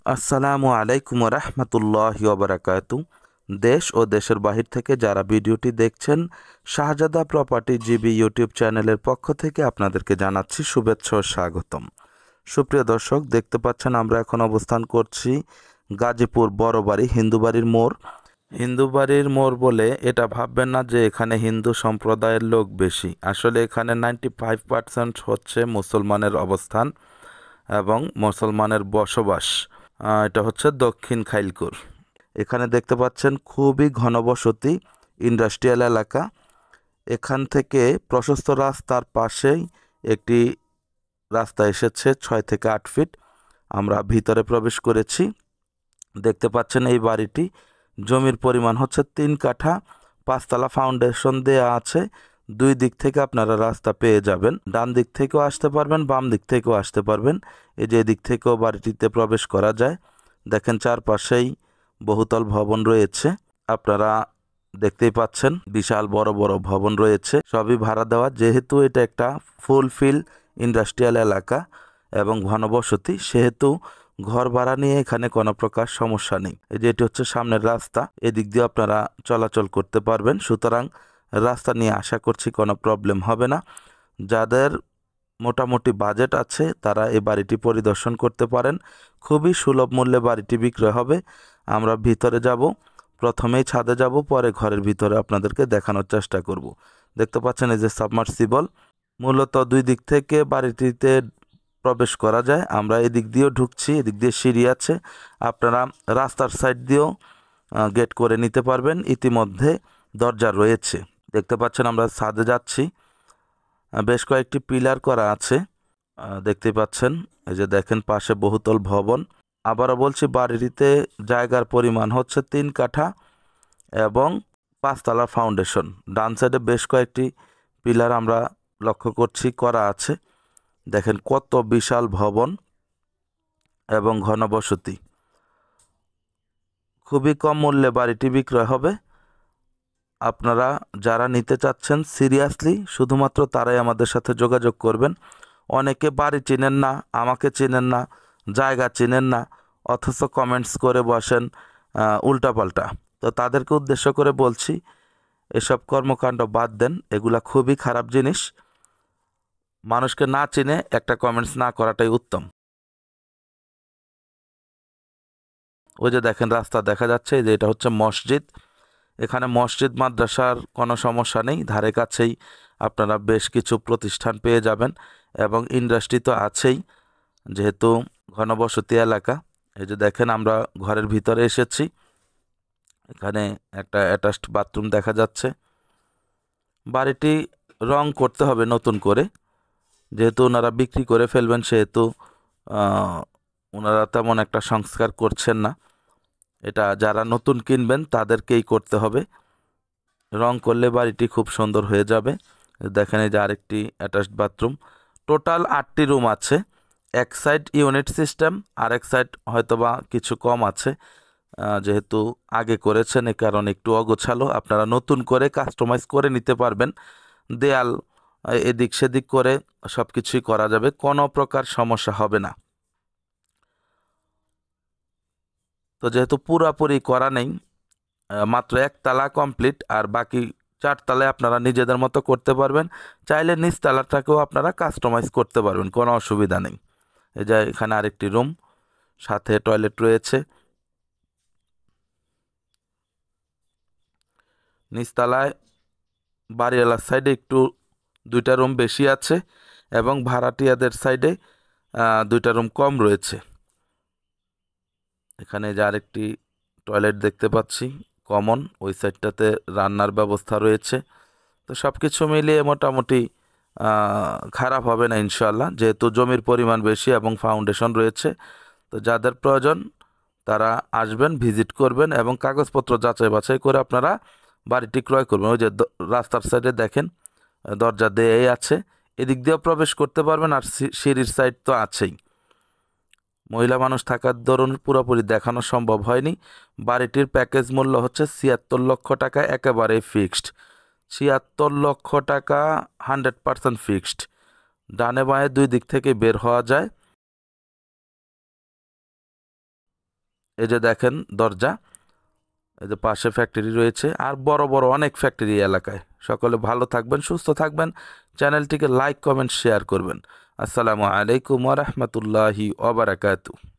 আসসালামু আলাইকুম রহমতুল্লাহি ওবারাকাতু। দেশ ও দেশের বাহির থেকে যারা ভিডিওটি দেখছেন, শাহজাদা প্রপার্টি জিবি ইউটিউব চ্যানেলের পক্ষ থেকে আপনাদেরকে জানাচ্ছি শুভেচ্ছা ও স্বাগতম। সুপ্রিয় দর্শক, দেখতে পাচ্ছেন আমরা এখন অবস্থান করছি গাজীপুর বড়বাড়ি হিন্দুবাড়ির মোড়। হিন্দুবাড়ির মোড় বলে এটা ভাববেন না যে এখানে হিন্দু সম্প্রদায়ের লোক বেশি। আসলে এখানে 95% হচ্ছে মুসলমানের অবস্থান এবং মুসলমানের বসবাস। এটা হচ্ছে দক্ষিণ খাইলকুর। এখানে দেখতে পাচ্ছেন খুবই ঘনবসতি ইন্ডাস্ট্রিয়াল এলাকা। এখান থেকে প্রশস্ত রাস্তার পাশেই একটি রাস্তা এসেছে 6 থেকে 8 ফিট। আমরা ভিতরে প্রবেশ করেছি। দেখতে পাচ্ছেন এই বাড়িটি জমির পরিমাণ হচ্ছে 3 কাঠা। 5 তলা ফাউন্ডেশন দেয়া আছে। দুই দিক থেকে আপনারা রাস্তা পেয়ে যাবেন। ডান দিক থেকেও আসতে পারবেন, বাম দিক থেকেও আসতে পারবেন। এই যে দিক থেকেও বাড়িটিতে প্রবেশ করা যায়। দেখেন চারপাশেই বহুতল ভবন রয়েছে। আপনারা দেখতেই পাচ্ছেন বিশাল বড় বড় ভবন রয়েছে, সবই ভাড়া দেওয়া। যেহেতু এটা একটা ফুলফিল ইন্ডাস্ট্রিয়াল এলাকা এবং ঘনবসতি, সেহেতু ঘর ভাড়া নিয়ে এখানে কোনো প্রকার সমস্যা নেই। এই যে এটি হচ্ছে সামনের রাস্তা, এদিক দিয়ে আপনারা চলাচল করতে পারবেন। সুতরাং রাস্তা নিয়ে আশা করছি কোনো প্রবলেম হবে না। যাদের মোটামুটি বাজেট আছে তারা এই বাড়িটি পরিদর্শন করতে পারেন। খুবই সুলভ মূল্যে বাড়িটি বিক্রয় হবে। আমরা ভিতরে যাব, প্রথমেই ছাদে যাব, পরে ঘরের ভিতরে আপনাদেরকে দেখানোর চেষ্টা করব। দেখতে পাচ্ছেন এই যে সাবমার্সিবল। মূলত দুই দিক থেকে বাড়িটিতে প্রবেশ করা যায়। আমরা এদিক দিয়েও ঢুকছি, এদিক দিয়ে সিঁড়ি আছে। আপনারা রাস্তার সাইড দিয়েও গেট করে নিতে পারবেন। ইতিমধ্যে দরজা রয়েছে। দেখতে পাচ্ছেন আমরা ছাদে যাচ্ছি। বেশ কয়েকটি পিলার করা আছে, দেখতে পাচ্ছেন। এই যে দেখেন পাশে বহুতল ভবন। আবারও বলছি, বাড়িটিতে জায়গার পরিমাণ হচ্ছে 3 কাঠা এবং 5 তলা ফাউন্ডেশন। ডান সাইডে বেশ কয়েকটি পিলার আমরা লক্ষ্য করছি করা আছে। দেখেন কত বিশাল ভবন এবং ঘনবসতি। খুবই কম মূল্যে বাড়িটি বিক্রয় হবে। আপনারা যারা নিতে চাচ্ছেন সিরিয়াসলি, শুধুমাত্র তারাই আমাদের সাথে যোগাযোগ করবেন। অনেকে বাড়ি চিনেন না, আমাকে চিনেন না, জায়গা চিনেন না, অথচ কমেন্টস করে বসেন উল্টাপাল্টা। তো তাদেরকে উদ্দেশ্য করে বলছি, এসব কর্মকাণ্ড বাদ দেন। এগুলা খুবই খারাপ জিনিস। মানুষকে না চিনে একটা কমেন্টস না করাটাই উত্তম। ওই যে দেখেন রাস্তা দেখা যাচ্ছে, যে এটা হচ্ছে মসজিদ। এখানে মসজিদ মাদ্রাসার কোনো সমস্যা নেই। ধারে কাছেই আপনারা বেশ কিছু প্রতিষ্ঠান পেয়ে যাবেন এবং ইন্ডাস্ট্রি তো আছেই, যেহেতু ঘনবসতি এলাকা। এই যে দেখেন আমরা ঘরের ভিতরে এসেছি। এখানে একটা অ্যাটাচড বাথরুম দেখা যাচ্ছে। বাড়িটি রং করতে হবে নতুন করে, যেহেতু ওনারা বিক্রি করে ফেলবেন, সেহেতু ওনারা তেমন একটা সংস্কার করছেন না। এটা যারা নতুন কিনবেন তাদেরকেই করতে হবে। রং করলে বাড়িটি খুব সুন্দর হয়ে যাবে। দেখেন এই যে আরেকটি অ্যাটাচড বাথরুম। টোটাল 8টি রুম আছে। এক সাইড ইউনিট সিস্টেম, আরেক সাইড হয়তোবা কিছু কম আছে, যেহেতু আগে করেছেন এ কারণে একটু অগোছালো। আপনারা নতুন করে কাস্টমাইজ করে নিতে পারবেন। দেয়াল এদিক সেদিক করে সব কিছুই করা যাবে, কোনো প্রকার সমস্যা হবে না। তো যেহেতু পুরাপুরি করা নেই, মাত্র 1 তালা কমপ্লিট, আর বাকি 4 তালায় আপনারা নিজেদের মতো করতে পারবেন। চাইলে নিচ তালাটাকেও আপনারা কাস্টমাইজ করতে পারবেন, কোনো অসুবিধা নেই। এই যে এখানে আরেকটি রুম, সাথে টয়লেট রয়েছে। নিচতলায় বাড়িওয়ালার সাইডে একটু 2টা রুম বেশি আছে এবং ভাড়াটিয়াদের সাইডে 2টা রুম কম রয়েছে। এখানে যে আরেকটি টয়লেট দেখতে পাচ্ছি কমন, ওই সাইডটাতে রান্নার ব্যবস্থা রয়েছে। তো সব কিছু মিলিয়ে মোটামুটি খারাপ হবে না ইনশাল্লাহ, যেহেতু জমির পরিমাণ বেশি এবং ফাউন্ডেশন রয়েছে। তো যাদের প্রয়োজন তারা আসবেন, ভিজিট করবেন এবং কাগজপত্র যাচাই বাছাই করে আপনারা বাড়িটি ক্রয় করবেন। ওই যে রাস্তার সাইডে দেখেন দরজা দেয়াই আছে, এদিক দিয়েও প্রবেশ করতে পারবেন, আর সিঁড়ির সাইড তো আছেই। মহিলা মানুষ থাকার দরুন পুরোপুরি দেখানো সম্ভব হয়নি। বাড়িটির প্যাকেজ মূল্য হচ্ছে 76 লক্ষ টাকা, একেবারে ফিক্সড। 76 লক্ষ টাকা 100% ফিক্সড। ডানে বাঁয়ে দুই দিক থেকে বের হওয়া যায়। এই যে দেখেন দরজা, এই যে পাশে ফ্যাক্টরি রয়েছে, আর বড় বড় অনেক ফ্যাক্টরি এলাকায়। সকলে ভালো থাকবেন, সুস্থ থাকবেন, চ্যানেলটিকে লাইক কমেন্ট শেয়ার করবেন। আসসালামু আলাইকুম ওয়া রাহমাতুল্লাহি ওয়া বারাকাতুহু।